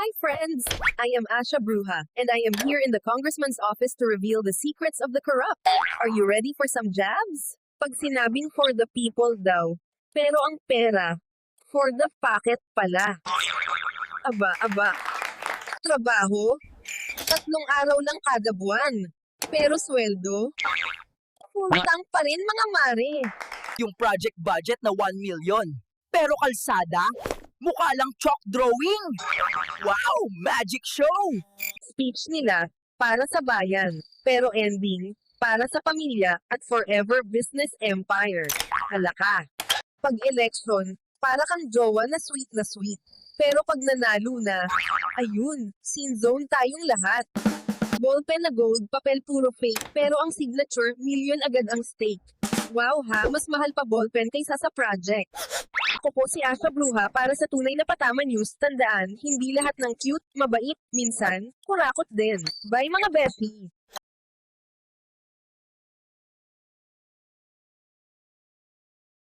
Hi friends! I am Asha Bruja, and I am here in the congressman's office to reveal the secrets of the corrupt. Are you ready for some jabs? Pag sinabing for the people daw, pero ang pera, for the pocket pala. Aba, trabaho, 3 araw lang kada buwan. Pero sweldo, full tank pa rin mga mare. Yung project budget na 1 million. Pero kalsada, mukha lang chalk drawing. Wow, magic show! Speech nila, para sa bayan, pero ending, para sa pamilya at forever business empire. Halaka. Pag election, para kang jowa na sweet. Pero pag nanalo na, ayun, scene zone tayong lahat. Ballpen na gold, papel puro fake, pero ang signature, million agad ang stake. Wow ha, mas mahal pa ballpen kaysa sa project. Ako po si Asha Bruja para sa tunay na Patama News. Tandaan, hindi lahat ng cute, mabait, minsan, kurakot din. Bye mga beshi!